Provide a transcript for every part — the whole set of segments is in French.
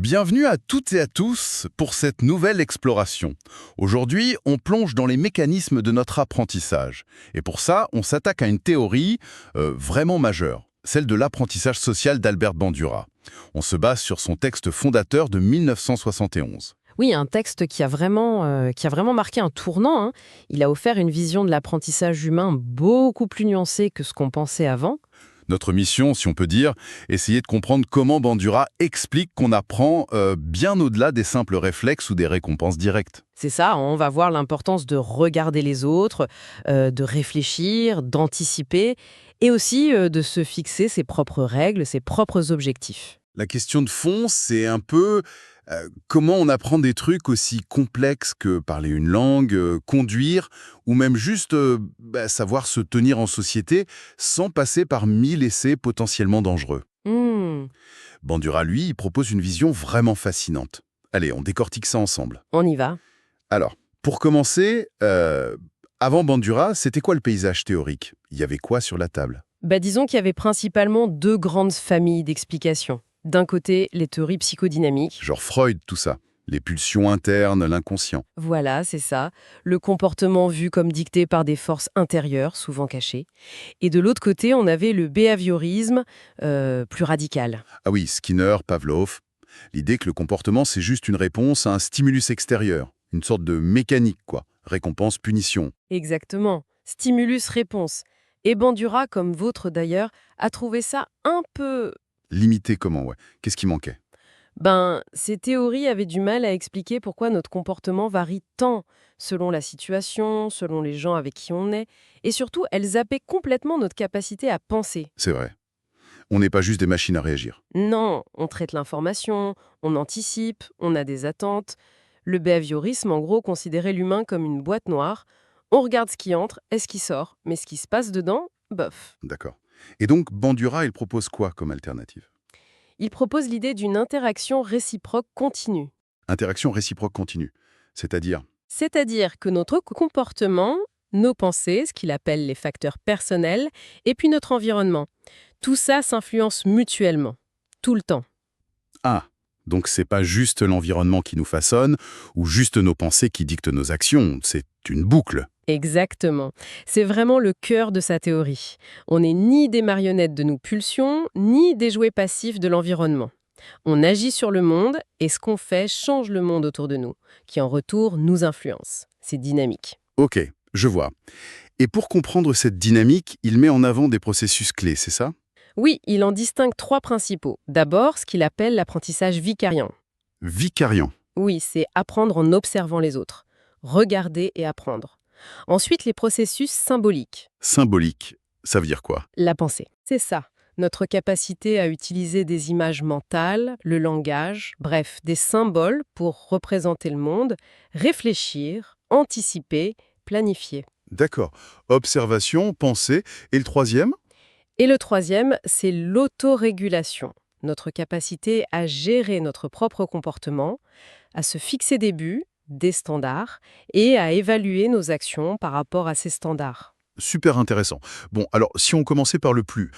Bienvenue à toutes et à tous pour cette nouvelle exploration. Aujourd'hui, on plonge dans les mécanismes de notre apprentissage. Et pour ça, on s'attaque à une théorie vraiment majeure, celle de l'apprentissage social d'Albert Bandura. On se base sur son texte fondateur de 1971. Oui, un texte qui a vraiment marqué un tournant, hein. Il a offert une vision de l'apprentissage humain beaucoup plus nuancée que ce qu'on pensait avant. Notre mission, si on peut dire, essayer de comprendre comment Bandura explique qu'on apprend bien au-delà des simples réflexes ou des récompenses directes. C'est ça, on va voir l'importance de regarder les autres, de réfléchir, d'anticiper, et aussi de se fixer ses propres règles, ses propres objectifs. La question de fond, c'est un peu comment on apprend des trucs aussi complexes que parler une langue, conduire, ou même juste savoir se tenir en société sans passer par 1000 essais potentiellement dangereux. Hmm, Bandura, lui, il propose une vision vraiment fascinante. Allez, on décortique ça ensemble. on y va. Alors, pour commencer, avant Bandura, c'était quoi le paysage théorique? Il y avait quoi sur la table? Disons qu'il y avait principalement deux grandes familles d'explications. D'un côté, les théories psychodynamiques. Genre Freud, tout ça. Les pulsions internes, l'inconscient. Voilà, c'est ça. Le comportement vu comme dicté par des forces intérieures, souvent cachées. Et de l'autre côté, on avait le behaviorisme, plus radical. Ah oui, Skinner, Pavlov. L'idée que le comportement, c'est juste une réponse à un stimulus extérieur. Une sorte de mécanique, quoi. Récompense, punition. Exactement. Stimulus-réponse. Et Bandura, comme vôtre d'ailleurs, a trouvé ça un peu... Limité comment, ouais. Qu'est-ce qui manquait? Ces théories avaient du mal à expliquer pourquoi notre comportement varie tant selon la situation, selon les gens avec qui on est, et surtout, elles zappaient complètement notre capacité à penser. C'est vrai. On n'est pas juste des machines à réagir. Non, on traite l'information, on anticipe, on a des attentes. Le behaviorisme, en gros, considérait l'humain comme une boîte noire. On regarde ce qui entre et ce qui sort, mais ce qui se passe dedans, bof. D'accord. Et donc, Bandura, il propose quoi comme alternative? Il propose l'idée d'une interaction réciproque continue. Interaction réciproque continue. C'est-à-dire, C'est-à-dire que notre comportement, nos pensées, ce qu'il appelle les facteurs personnels, et puis notre environnement, tout ça s'influence mutuellement, tout le temps. ah, donc c'est pas juste l'environnement qui nous façonne, ou juste nos pensées qui dictent nos actions, c'est une boucle. Exactement. C'est vraiment le cœur de sa théorie. On n'est ni des marionnettes de nos pulsions, ni des jouets passifs de l'environnement. On agit sur le monde et ce qu'on fait change le monde autour de nous, qui en retour nous influence. C'est dynamique. Ok, je vois. Et pour comprendre cette dynamique, il met en avant des processus clés, c'est ça? Oui, il en distingue trois principaux. D'abord, ce qu'il appelle l'apprentissage vicariant. Vicariant. Oui, c'est apprendre en observant les autres. Regarder et apprendre. Ensuite, les processus symboliques. Symbolique, ça veut dire quoi? La pensée. C'est ça. Notre capacité à utiliser des images mentales, le langage, bref, des symboles pour représenter le monde, réfléchir, anticiper, planifier. D'accord. Observation, pensée, et le troisième? Et le troisième, c'est l'autorégulation. Notre capacité à gérer notre propre comportement, à se fixer des buts, des standards, et à évaluer nos actions par rapport à ces standards. Super intéressant. Bon, alors si on commençait par le plus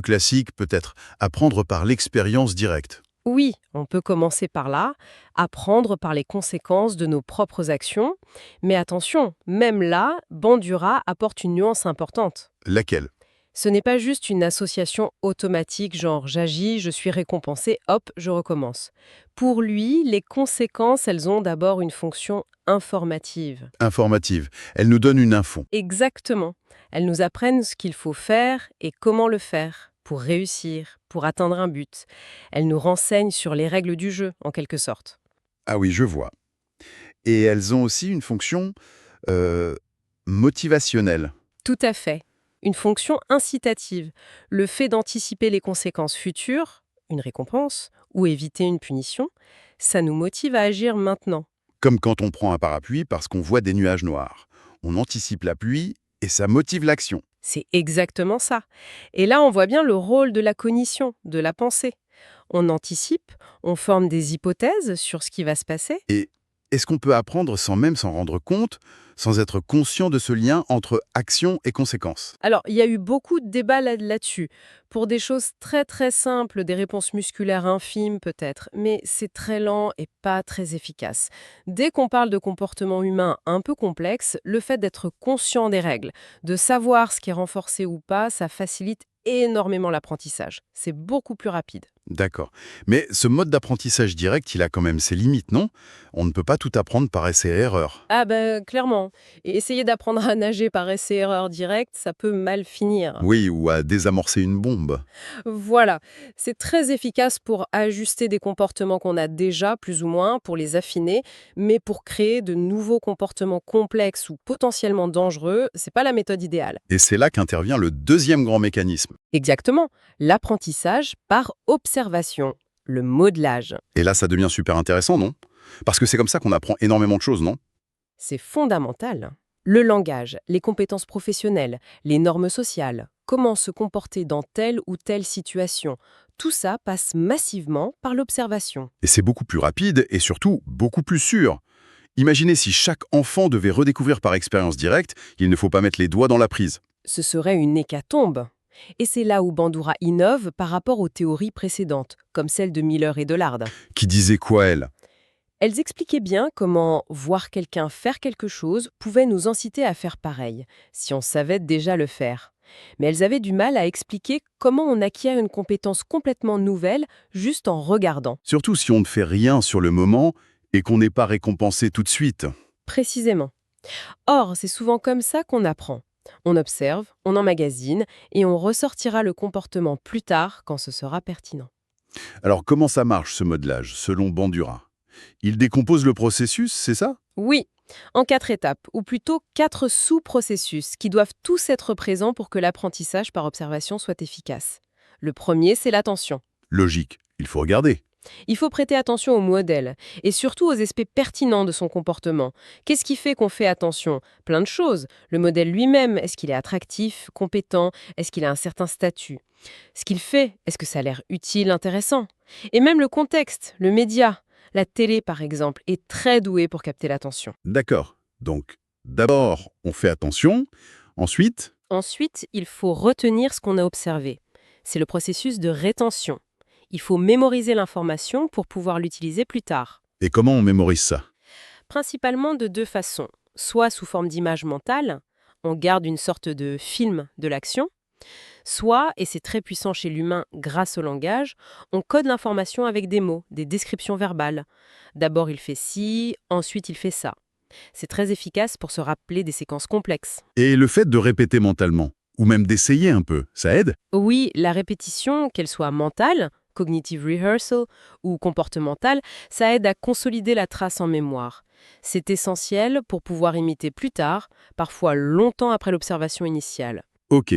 classique peut-être, apprendre par l'expérience directe. Oui, on peut commencer par là, apprendre par les conséquences de nos propres actions, mais attention, même là, Bandura apporte une nuance importante. Laquelle? Ce n'est pas juste une association automatique, genre j'agis, je suis récompensé, hop, je recommence. Pour lui, les conséquences, elles ont d'abord une fonction informative. Informative. Elle nous donne une info. Exactement. Elles nous apprennent ce qu'il faut faire et comment le faire pour réussir, pour atteindre un but. Elles nous renseignent sur les règles du jeu, en quelque sorte. Ah oui, je vois. Et elles ont aussi une fonction euh, motivationnelle. Tout à fait. Une fonction incitative. Le fait d'anticiper les conséquences futures, une récompense, ou éviter une punition, ça nous motive à agir maintenant. Comme quand on prend un parapluie parce qu'on voit des nuages noirs. On anticipe la pluie et ça motive l'action. C'est exactement ça. Et là, on voit bien le rôle de la cognition, de la pensée. On anticipe, on forme des hypothèses sur ce qui va se passer. Et est-ce qu'on peut apprendre sans même s'en rendre compte, sans être conscient de ce lien entre action et conséquence? Alors, il y a eu beaucoup de débats là-dessus. Pour des choses très très simples, des réponses musculaires infimes peut-être, mais c'est très lent et pas très efficace. Dès qu'on parle de comportement humain un peu complexe, le fait d'être conscient des règles, de savoir ce qui est renforcé ou pas, ça facilite énormément l'apprentissage. C'est beaucoup plus rapide. D'accord. Mais ce mode d'apprentissage direct, il a quand même ses limites, non? On ne peut pas tout apprendre par essai et erreur. Ah ben clairement. Et essayer d'apprendre à nager par essai-erreur direct, ça peut mal finir. Oui, ou à désamorcer une bombe. Voilà, c'est très efficace pour ajuster des comportements qu'on a déjà, plus ou moins, pour les affiner, mais pour créer de nouveaux comportements complexes ou potentiellement dangereux, c'est pas la méthode idéale. Et c'est là qu'intervient le deuxième grand mécanisme. Exactement, l'apprentissage par observation, le modelage. Et là, ça devient super intéressant, non? Parce que c'est comme ça qu'on apprend énormément de choses, non? C'est fondamental. Le langage, les compétences professionnelles, les normes sociales, comment se comporter dans telle ou telle situation, tout ça passe massivement par l'observation. Et c'est beaucoup plus rapide et surtout beaucoup plus sûr. Imaginez si chaque enfant devait redécouvrir par expérience directe, il ne faut pas mettre les doigts dans la prise. Ce serait une hécatombe. Et c'est là où Bandura innove par rapport aux théories précédentes, comme celle de Miller et Dollard. Qui disait quoi, elle? Elles expliquaient bien comment voir quelqu'un faire quelque chose pouvait nous inciter à faire pareil, si on savait déjà le faire. Mais elles avaient du mal à expliquer comment on acquiert une compétence complètement nouvelle juste en regardant. Surtout si on ne fait rien sur le moment et qu'on n'est pas récompensé tout de suite. Précisément. Or, c'est souvent comme ça qu'on apprend. On observe, on emmagasine, et on ressortira le comportement plus tard quand ce sera pertinent. Alors comment ça marche ce modelage, selon Bandura? Il décompose le processus, c'est ça? Oui, en 4 étapes, ou plutôt 4 sous-processus qui doivent tous être présents pour que l'apprentissage par observation soit efficace. Le premier, c'est l'attention. Logique, il faut regarder. Il faut prêter attention au modèle, et surtout aux aspects pertinents de son comportement. Qu'est-ce qui fait qu'on fait attention? Plein de choses. Le modèle lui-même, est-ce qu'il est attractif, compétent? Est-ce qu'il a un certain statut? Ce qu'il fait, est-ce que ça a l'air utile, intéressant? Et même le contexte, le média. La télé, par exemple, est très douée pour capter l'attention. D'accord. Donc, d'abord, on fait attention. Ensuite, Ensuite, il faut retenir ce qu'on a observé. C'est le processus de rétention. Il faut mémoriser l'information pour pouvoir l'utiliser plus tard. et comment on mémorise ça? Principalement de 2 façons. Soit sous forme d'image mentale, on garde une sorte de film de l'action. Soit, et c'est très puissant chez l'humain grâce au langage, on code l'information avec des mots, des descriptions verbales. D'abord il fait ci, ensuite il fait ça. C'est très efficace pour se rappeler des séquences complexes. Et le fait de répéter mentalement, ou même d'essayer un peu, ça aide? Oui, la répétition, qu'elle soit mentale, cognitive rehearsal, ou comportementale, ça aide à consolider la trace en mémoire. C'est essentiel pour pouvoir imiter plus tard, parfois longtemps après l'observation initiale. Ok.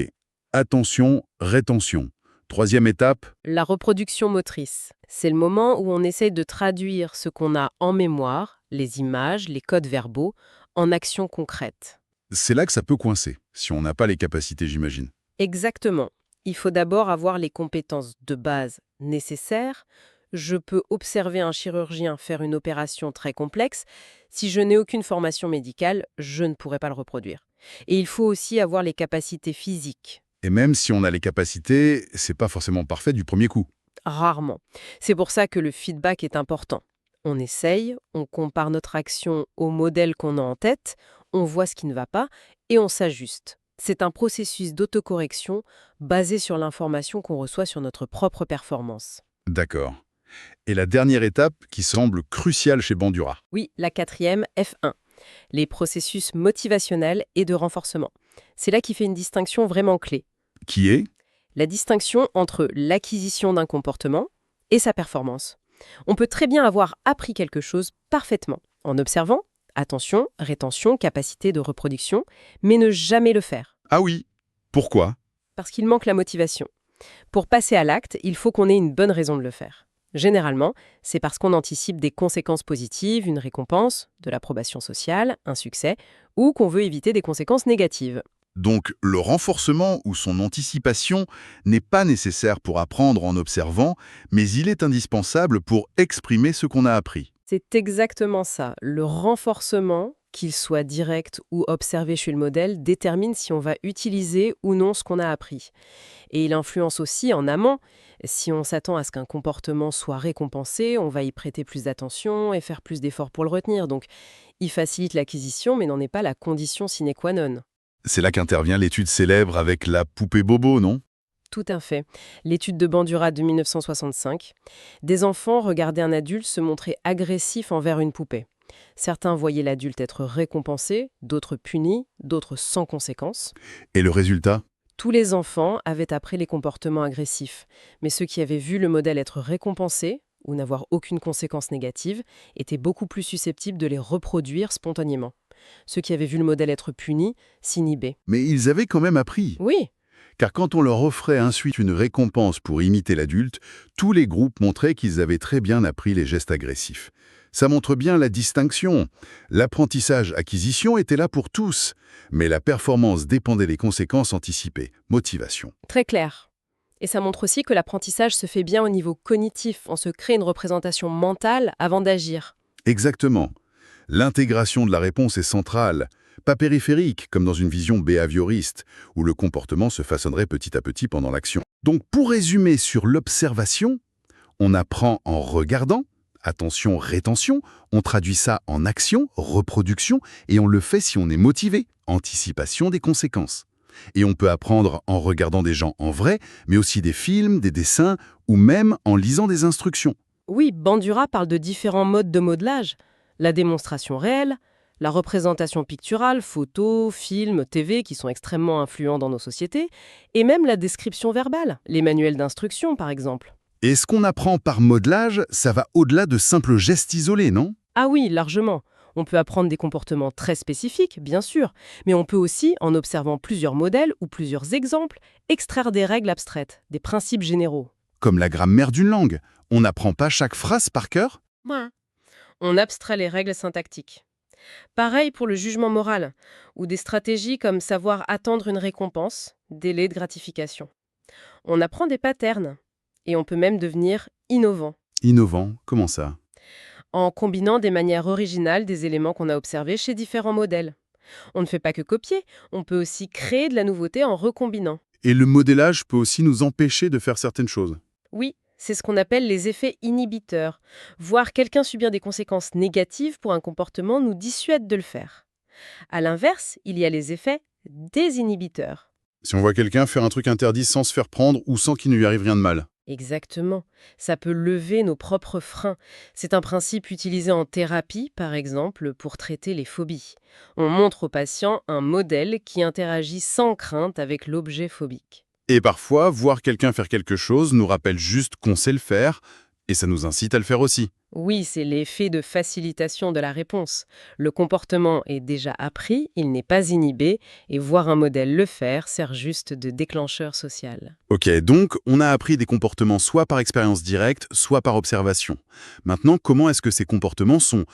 Attention, rétention. Troisième étape, La reproduction motrice, c'est le moment où on essaye de traduire ce qu'on a en mémoire, les images, les codes verbaux, en actions concrètes. c'est là que ça peut coincer, si on n'a pas les capacités, j'imagine. Exactement. Il faut d'abord avoir les compétences de base nécessaires. Je peux observer un chirurgien faire une opération très complexe. Si je n'ai aucune formation médicale, je ne pourrai pas le reproduire. Et il faut aussi avoir les capacités physiques. Et même si on a les capacités, c'est pas forcément parfait du premier coup. Rarement. C'est pour ça que le feedback est important. On essaye, on compare notre action au modèle qu'on a en tête, on voit ce qui ne va pas et on s'ajuste. C'est un processus d'autocorrection basé sur l'information qu'on reçoit sur notre propre performance. D'accord. Et la dernière étape qui semble cruciale chez Bandura. Oui, la 4e, F1. Les processus motivationnels et de renforcement. C'est là qu'il fait une distinction vraiment clé. Qui est? La distinction entre l'acquisition d'un comportement et sa performance. On peut très bien avoir appris quelque chose parfaitement en observant, attention, rétention, capacité de reproduction, mais ne jamais le faire, Ah oui. Pourquoi? parce qu'il manque la motivation. Pour passer à l'acte, il faut qu'on ait une bonne raison de le faire. Généralement, c'est parce qu'on anticipe des conséquences positives, une récompense, de l'approbation sociale, un succès, ou qu'on veut éviter des conséquences négatives. Donc, le renforcement ou son anticipation n'est pas nécessaire pour apprendre en observant, mais il est indispensable pour exprimer ce qu'on a appris. C'est exactement ça. Le renforcement, qu'il soit direct ou observé chez le modèle, détermine si on va utiliser ou non ce qu'on a appris. Et il influence aussi en amont. Si on s'attend à ce qu'un comportement soit récompensé, on va y prêter plus d'attention et faire plus d'efforts pour le retenir. Donc, il facilite l'acquisition, mais n'en est pas la condition sine qua non. C'est là qu'intervient l'étude célèbre avec la poupée Bobo, non? Tout à fait. L'étude de Bandura de 1965. Des enfants regardaient un adulte se montrer agressif envers une poupée. Certains voyaient l'adulte être récompensé, d'autres puni, d'autres sans conséquence. Et le résultat? Tous les enfants avaient appris les comportements agressifs, mais ceux qui avaient vu le modèle être récompensé, ou n'avoir aucune conséquence négative, étaient beaucoup plus susceptibles de les reproduire spontanément. Ceux qui avaient vu le modèle être puni s'inhibaient. Mais ils avaient quand même appris. Oui, Car quand on leur offrait ensuite une récompense pour imiter l'adulte, tous les groupes montraient qu'ils avaient très bien appris les gestes agressifs. Ça montre bien la distinction. L'apprentissage-acquisition était là pour tous, mais la performance dépendait des conséquences anticipées. Motivation. très clair. Et ça montre aussi que l'apprentissage se fait bien au niveau cognitif. On se crée une représentation mentale avant d'agir. Exactement. L'intégration de la réponse est centrale, pas périphérique, comme dans une vision behavioriste, où le comportement se façonnerait petit à petit pendant l'action. Donc, pour résumer sur l'observation, on apprend en regardant, attention, rétention, on traduit ça en action, reproduction, et on le fait si on est motivé, anticipation des conséquences. Et on peut apprendre en regardant des gens en vrai, mais aussi des films, des dessins, ou même en lisant des instructions. Oui, Bandura parle de différents modes de modelage. La démonstration réelle, la représentation picturale, photos, films, TV, qui sont extrêmement influents dans nos sociétés, et même la description verbale, les manuels d'instruction par exemple. Et ce qu'on apprend par modelage, ça va au-delà de simples gestes isolés, non? Ah oui, largement. On peut apprendre des comportements très spécifiques, bien sûr, mais on peut aussi, en observant plusieurs modèles ou plusieurs exemples, extraire des règles abstraites, des principes généraux. Comme la grammaire d'une langue. On n'apprend pas chaque phrase par cœur? On abstrait les règles syntaxiques. Pareil pour le jugement moral, ou des stratégies comme savoir attendre une récompense, délai de gratification. On apprend des patterns, et on peut même devenir innovant, Innovant, comment ça? en combinant des manières originales des éléments qu'on a observés chez différents modèles. On ne fait pas que copier, on peut aussi créer de la nouveauté en recombinant. Et le modélage peut aussi nous empêcher de faire certaines choses. Oui, c'est ce qu'on appelle les effets inhibiteurs. Voir quelqu'un subir des conséquences négatives pour un comportement nous dissuade de le faire. À l'inverse, il y a les effets désinhibiteurs. Si on voit quelqu'un faire un truc interdit sans se faire prendre ou sans qu'il ne lui arrive rien de mal. Exactement. Ça peut lever nos propres freins. C'est un principe utilisé en thérapie, par exemple, pour traiter les phobies. On montre au patient un modèle qui interagit sans crainte avec l'objet phobique. Et parfois, voir quelqu'un faire quelque chose nous rappelle juste qu'on sait le faire, et ça nous incite à le faire aussi. Oui, c'est l'effet de facilitation de la réponse. Le comportement est déjà appris, il n'est pas inhibé, et voir un modèle le faire sert juste de déclencheur social. Ok, donc on a appris des comportements soit par expérience directe, soit par observation. Maintenant, comment est-ce que ces comportements sont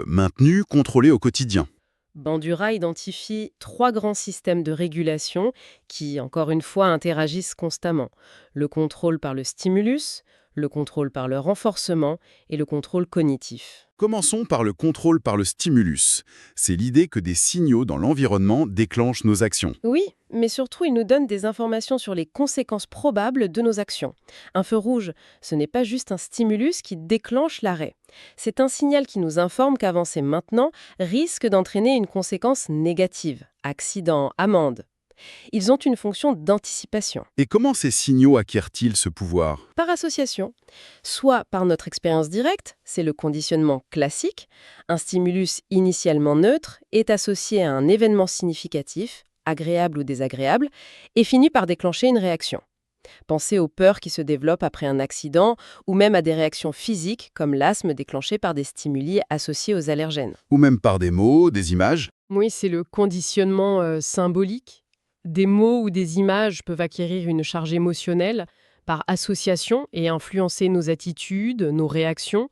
maintenus, contrôlés au quotidien? Bandura identifie 3 grands systèmes de régulation qui, encore une fois, interagissent constamment. Le contrôle par le stimulus, le contrôle par le renforcement et le contrôle cognitif. Commençons par le contrôle par le stimulus. C'est l'idée que des signaux dans l'environnement déclenchent nos actions. Oui, mais surtout, il nous donne des informations sur les conséquences probables de nos actions. Un feu rouge, ce n'est pas juste un stimulus qui déclenche l'arrêt. C'est un signal qui nous informe qu'avancer maintenant risque d'entraîner une conséquence négative, accident, amende. Ils ont une fonction d'anticipation. Et comment ces signaux acquièrent-ils ce pouvoir? Par association, soit par notre expérience directe, c'est le conditionnement classique, un stimulus initialement neutre est associé à un événement significatif, agréable ou désagréable, et finit par déclencher une réaction. Pensez aux peurs qui se développent après un accident ou même à des réactions physiques comme l'asthme déclenché par des stimuli associés aux allergènes. Ou même par des mots, des images? Oui, c'est le conditionnement symbolique. Des mots ou des images peuvent acquérir une charge émotionnelle par association et influencer nos attitudes, nos réactions.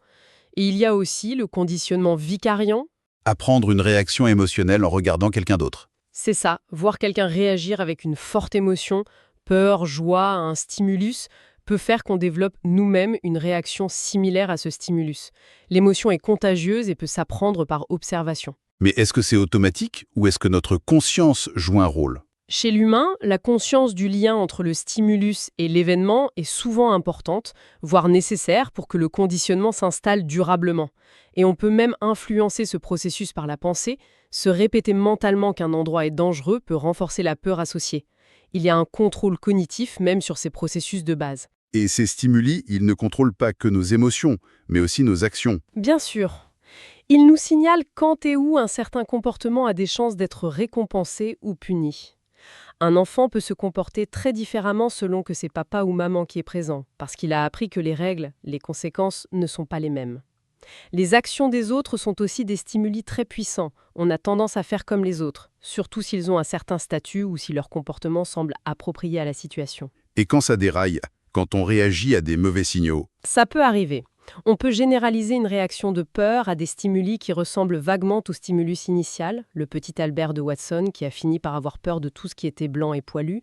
Et il y a aussi le conditionnement vicariant. Apprendre une réaction émotionnelle en regardant quelqu'un d'autre. C'est ça, voir quelqu'un réagir avec une forte émotion, peur, joie, un stimulus, peut faire qu'on développe nous-mêmes une réaction similaire à ce stimulus. L'émotion est contagieuse et peut s'apprendre par observation. Mais est-ce que c'est automatique ou est-ce que notre conscience joue un rôle? Chez l'humain, la conscience du lien entre le stimulus et l'événement est souvent importante, voire nécessaire pour que le conditionnement s'installe durablement. Et on peut même influencer ce processus par la pensée. Se répéter mentalement qu'un endroit est dangereux peut renforcer la peur associée. Il y a un contrôle cognitif même sur ces processus de base. Et ces stimuli, ils ne contrôlent pas que nos émotions, mais aussi nos actions. Bien sûr. Ils nous signalent quand et où un certain comportement a des chances d'être récompensé ou puni. Un enfant peut se comporter très différemment selon que c'est papa ou maman qui est présent, parce qu'il a appris que les règles, les conséquences ne sont pas les mêmes. Les actions des autres sont aussi des stimuli très puissants. On a tendance à faire comme les autres, surtout s'ils ont un certain statut ou si leur comportement semble approprié à la situation. Et quand ça déraille, quand on réagit à des mauvais signaux? Ça peut arriver. On peut généraliser une réaction de peur à des stimuli qui ressemblent vaguement au stimulus initial, le petit Albert de Watson qui a fini par avoir peur de tout ce qui était blanc et poilu,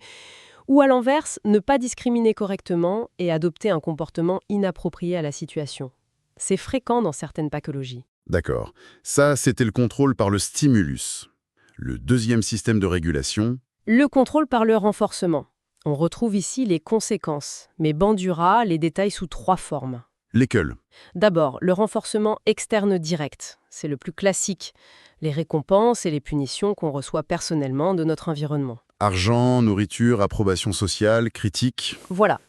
ou à l'inverse, ne pas discriminer correctement et adopter un comportement inapproprié à la situation. C'est fréquent dans certaines pathologies. D'accord. Ça, c'était le contrôle par le stimulus. Le deuxième système de régulation? Le contrôle par le renforcement. On retrouve ici les conséquences, mais Bandura les détaille sous 3 formes. Lesquels? D'abord, le renforcement externe direct. C'est le plus classique. Les récompenses et les punitions qu'on reçoit personnellement de notre environnement. Argent, nourriture, approbation sociale, critique. Voilà.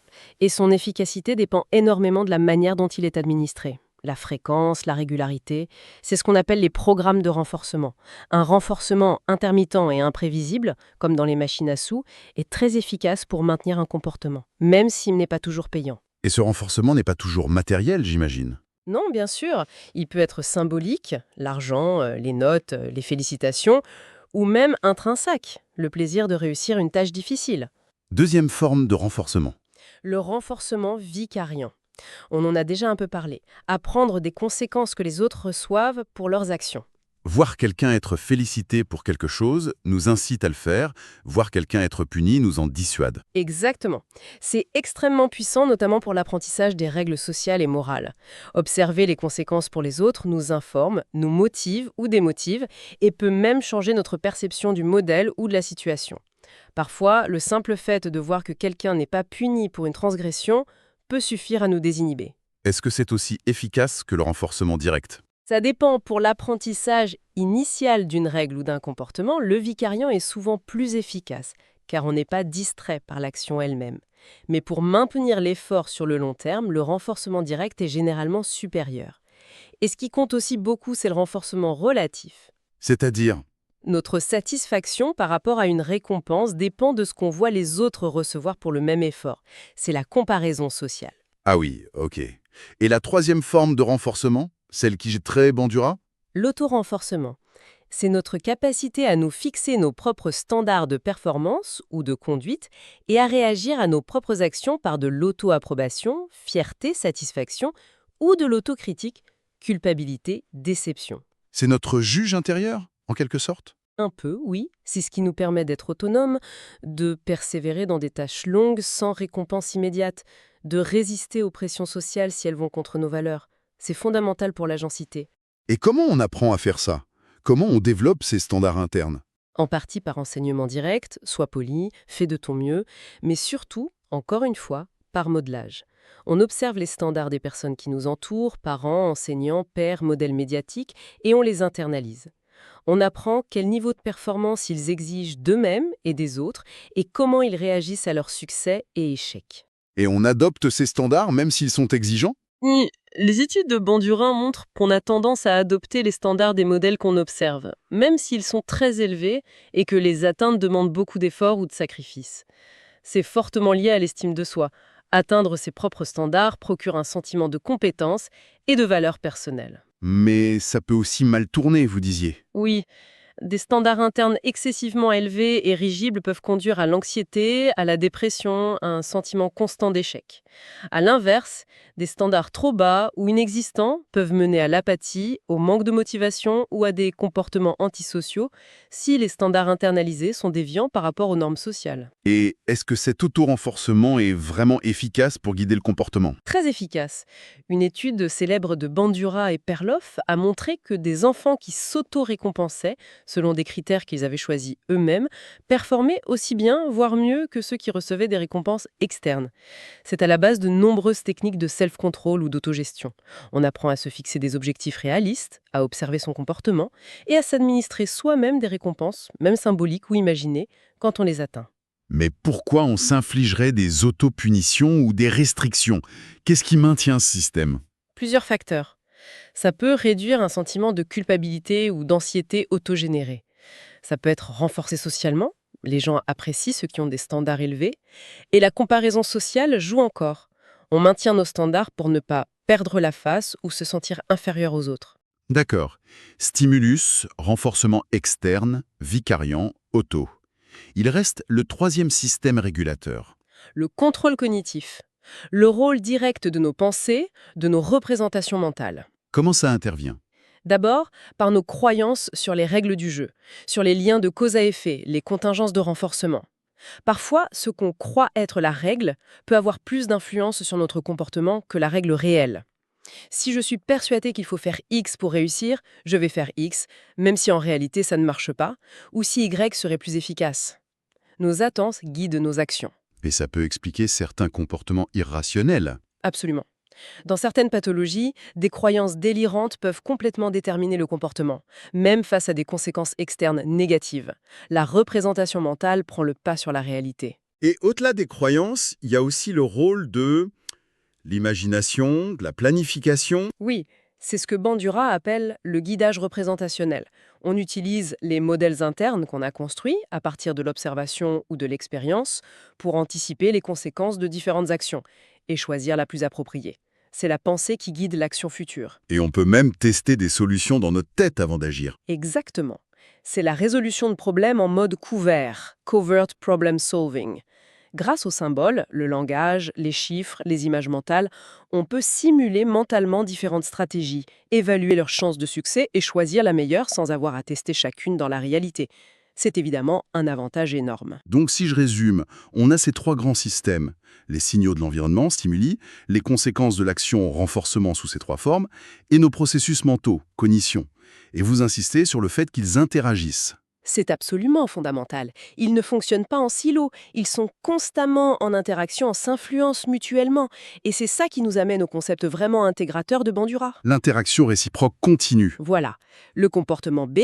Et son efficacité dépend énormément de la manière dont il est administré. La fréquence, la régularité, c'est ce qu'on appelle les programmes de renforcement. Un renforcement intermittent et imprévisible, comme dans les machines à sous, est très efficace pour maintenir un comportement, même s'il n'est pas toujours payant. Et ce renforcement n'est pas toujours matériel, j'imagine. Non, bien sûr, il peut être symbolique, l'argent, les notes, les félicitations, ou même intrinsèque, le plaisir de réussir une tâche difficile. Deuxième forme de renforcement. Le renforcement vicariant. On en a déjà un peu parlé. Apprendre des conséquences que les autres reçoivent pour leurs actions. Voir quelqu'un être félicité pour quelque chose nous incite à le faire, voir quelqu'un être puni nous en dissuade. Exactement. C'est extrêmement puissant, notamment pour l'apprentissage des règles sociales et morales. Observer les conséquences pour les autres nous informe, nous motive ou démotive, et peut même changer notre perception du modèle ou de la situation. Parfois, le simple fait de voir que quelqu'un n'est pas puni pour une transgression peut suffire à nous désinhiber. Est-ce que c'est aussi efficace que le renforcement direct? Ça dépend. Pour l'apprentissage initial d'une règle ou d'un comportement, le vicariant est souvent plus efficace, car on n'est pas distrait par l'action elle-même. Mais pour maintenir l'effort sur le long terme, le renforcement direct est généralement supérieur. Et ce qui compte aussi beaucoup, c'est le renforcement relatif. C'est-à-dire? Notre satisfaction par rapport à une récompense dépend de ce qu'on voit les autres recevoir pour le même effort. C'est la comparaison sociale. Ah oui, ok. Et la troisième forme de renforcement? Celle qui est très Bandura? L'auto-renforcement. C'est notre capacité à nous fixer nos propres standards de performance ou de conduite et à réagir à nos propres actions par de l'auto-approbation, fierté, satisfaction ou de l'autocritique, culpabilité, déception. C'est notre juge intérieur, en quelque sorte? Un peu, oui. C'est ce qui nous permet d'être autonomes, de persévérer dans des tâches longues sans récompense immédiate, de résister aux pressions sociales si elles vont contre nos valeurs. C'est fondamental pour l'agencité. Et comment on apprend à faire ça? Comment on développe ces standards internes? En partie par enseignement direct, sois poli, fais de ton mieux, mais surtout, encore une fois, par modelage. On observe les standards des personnes qui nous entourent, parents, enseignants, pairs, modèles médiatiques, et on les internalise. On apprend quel niveau de performance ils exigent d'eux-mêmes et des autres, et comment ils réagissent à leurs succès et échecs. Et on adopte ces standards même s'ils sont exigeants? Oui, les études de Bandurin montrent qu'on a tendance à adopter les standards des modèles qu'on observe, même s'ils sont très élevés et que les atteindre demandent beaucoup d'efforts ou de sacrifices. C'est fortement lié à l'estime de soi. Atteindre ses propres standards procure un sentiment de compétence et de valeur personnelle. Mais ça peut aussi mal tourner, vous disiez. Oui, des standards internes excessivement élevés et rigides peuvent conduire à l'anxiété, à la dépression, à un sentiment constant d'échec. À l'inverse, des standards trop bas ou inexistants peuvent mener à l'apathie, au manque de motivation ou à des comportements antisociaux si les standards internalisés sont déviants par rapport aux normes sociales. Et est-ce que cet auto-renforcement est vraiment efficace pour guider le comportement? Très efficace. Une étude célèbre de Bandura et Perloff a montré que des enfants qui s'auto-récompensaient, selon des critères qu'ils avaient choisis eux-mêmes, performaient aussi bien, voire mieux, que ceux qui recevaient des récompenses externes. C'est à la base de nombreuses techniques de self-control ou d'autogestion. On apprend à se fixer des objectifs réalistes, à observer son comportement et à s'administrer soi-même des récompenses, même symboliques ou imaginées, quand on les atteint. Mais pourquoi on s'infligerait des autopunitions ou des restrictions? Qu'est-ce qui maintient ce système? Plusieurs facteurs. Ça peut réduire un sentiment de culpabilité ou d'anxiété autogénérée. Ça peut être renforcé socialement, les gens apprécient ceux qui ont des standards élevés, et la comparaison sociale joue encore. On maintient nos standards pour ne pas perdre la face ou se sentir inférieur aux autres. D'accord. Stimulus, renforcement externe, vicariant, auto. Il reste le troisième système régulateur. Le contrôle cognitif. Le rôle direct de nos pensées, de nos représentations mentales. Comment ça intervient? D'abord, par nos croyances sur les règles du jeu, sur les liens de cause à effet, les contingences de renforcement. Parfois, ce qu'on croit être la règle peut avoir plus d'influence sur notre comportement que la règle réelle. Si je suis persuadé qu'il faut faire X pour réussir, je vais faire X, même si en réalité ça ne marche pas, ou si Y serait plus efficace. Nos attentes guident nos actions. Et ça peut expliquer certains comportements irrationnels. Absolument. Dans certaines pathologies, des croyances délirantes peuvent complètement déterminer le comportement, même face à des conséquences externes négatives. La représentation mentale prend le pas sur la réalité. Et au-delà des croyances, il y a aussi le rôle de l'imagination, de la planification. Oui, c'est ce que Bandura appelle le guidage représentationnel. On utilise les modèles internes qu'on a construits à partir de l'observation ou de l'expérience pour anticiper les conséquences de différentes actions et choisir la plus appropriée. C'est la pensée qui guide l'action future. Et on peut même tester des solutions dans notre tête avant d'agir. Exactement. C'est la résolution de problèmes en mode couvert, covert problem solving. Grâce aux symboles, le langage, les chiffres, les images mentales, on peut simuler mentalement différentes stratégies, évaluer leurs chances de succès et choisir la meilleure sans avoir à tester chacune dans la réalité. C'est évidemment un avantage énorme. Donc si je résume, on a ces trois grands systèmes. Les signaux de l'environnement, stimuli, les conséquences de l'action, renforcement sous ces trois formes, et nos processus mentaux, cognition. Et vous insistez sur le fait qu'ils interagissent. C'est absolument fondamental. Ils ne fonctionnent pas en silo, ils sont constamment en interaction, s'influencent mutuellement. Et c'est ça qui nous amène au concept vraiment intégrateur de Bandura. L'interaction réciproque continue. Voilà, le comportement B,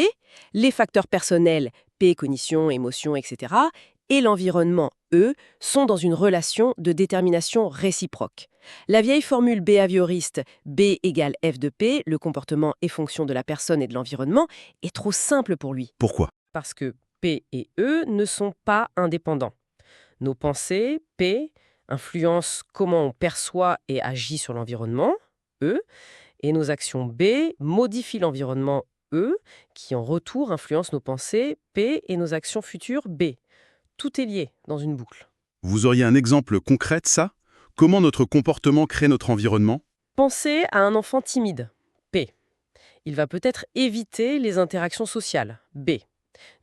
les facteurs personnels, P, cognition, émotion, etc., et l'environnement E sont dans une relation de détermination réciproque. La vieille formule behavioriste B égale F de P, le comportement est fonction de la personne et de l'environnement, est trop simple pour lui. Pourquoi? Parce que P et E ne sont pas indépendants. Nos pensées, P, influencent comment on perçoit et agit sur l'environnement, E, et nos actions B modifient l'environnement, E, qui en retour influence nos pensées, P, et nos actions futures, B. Tout est lié dans une boucle. Vous auriez un exemple concret de ça? Comment notre comportement crée notre environnement? Pensez à un enfant timide, P. Il va peut-être éviter les interactions sociales, B.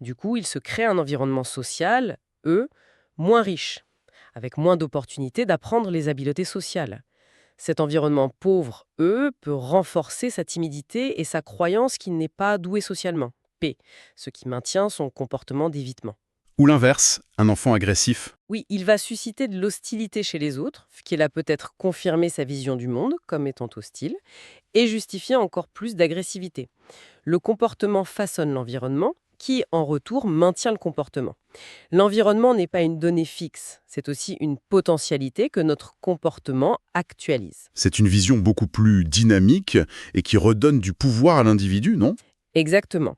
Du coup, il se crée un environnement social, E, moins riche, avec moins d'opportunités d'apprendre les habiletés sociales. Cet environnement pauvre, E, peut renforcer sa timidité et sa croyance qu'il n'est pas doué socialement, P, ce qui maintient son comportement d'évitement. Ou l'inverse, un enfant agressif? Oui, il va susciter de l'hostilité chez les autres, ce qui va peut-être confirmer sa vision du monde comme étant hostile, et justifier encore plus d'agressivité. Le comportement façonne l'environnement, qui, en retour, maintient le comportement. L'environnement n'est pas une donnée fixe, c'est aussi une potentialité que notre comportement actualise. C'est une vision beaucoup plus dynamique et qui redonne du pouvoir à l'individu, non? Exactement.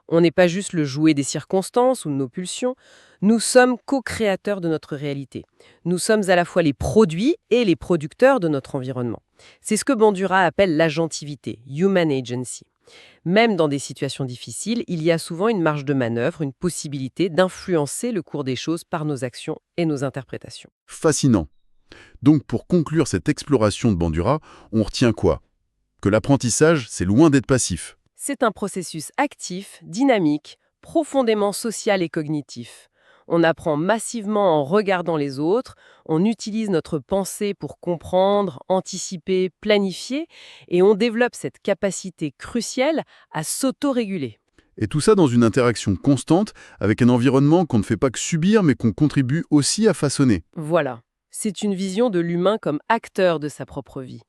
On n'est pas juste le jouet des circonstances ou de nos pulsions, nous sommes co-créateurs de notre réalité. Nous sommes à la fois les produits et les producteurs de notre environnement. C'est ce que Bandura appelle l'agentivité, human agency. Même dans des situations difficiles, il y a souvent une marge de manœuvre, une possibilité d'influencer le cours des choses par nos actions et nos interprétations. Fascinant. Donc pour conclure cette exploration de Bandura, on retient quoi? Que l'apprentissage, c'est loin d'être passif. C'est un processus actif, dynamique, profondément social et cognitif. On apprend massivement en regardant les autres, on utilise notre pensée pour comprendre, anticiper, planifier, et on développe cette capacité cruciale à s'auto-réguler. Et tout ça dans une interaction constante avec un environnement qu'on ne fait pas que subir mais qu'on contribue aussi à façonner. Voilà. C'est une vision de l'humain comme acteur de sa propre vie.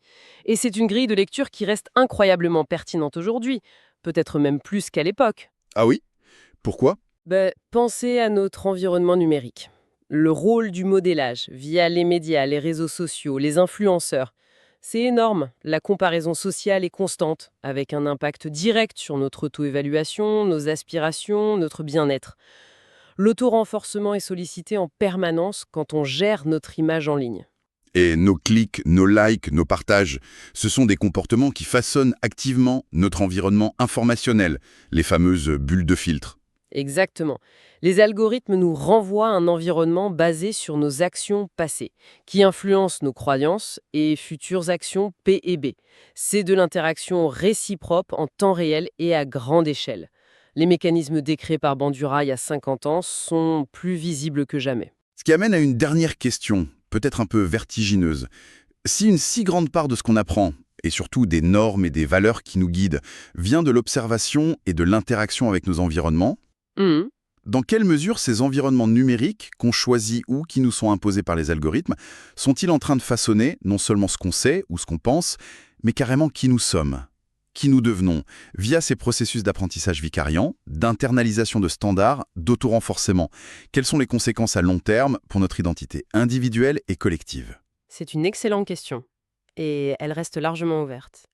Et c'est une grille de lecture qui reste incroyablement pertinente aujourd'hui, peut-être même plus qu'à l'époque. Ah oui? Pourquoi? Pensez à notre environnement numérique. Le rôle du modélage via les médias, les réseaux sociaux, les influenceurs. C'est énorme. La comparaison sociale est constante, avec un impact direct sur notre auto-évaluation, nos aspirations, notre bien-être. L'auto-renforcement est sollicité en permanence quand on gère notre image en ligne. Et nos clics, nos likes, nos partages, ce sont des comportements qui façonnent activement notre environnement informationnel, les fameuses bulles de filtre. Exactement. Les algorithmes nous renvoient un environnement basé sur nos actions passées, qui influencent nos croyances et futures actions P et B. C'est de l'interaction réciproque en temps réel et à grande échelle. Les mécanismes décrits par Bandura il y a 50 ans sont plus visibles que jamais. Ce qui amène à une dernière question, peut-être un peu vertigineuse. Si une si grande part de ce qu'on apprend, et surtout des normes et des valeurs qui nous guident, vient de l'observation et de l'interaction avec nos environnements, Mhm. dans quelle mesure ces environnements numériques qu'on choisit ou qui nous sont imposés par les algorithmes sont-ils en train de façonner non seulement ce qu'on sait ou ce qu'on pense, mais carrément qui nous sommes, qui nous devenons, via ces processus d'apprentissage vicariant, d'internalisation de standards, d'auto-renforcement? Quelles sont les conséquences à long terme pour notre identité individuelle et collective? C'est une excellente question. Et elle reste largement ouverte.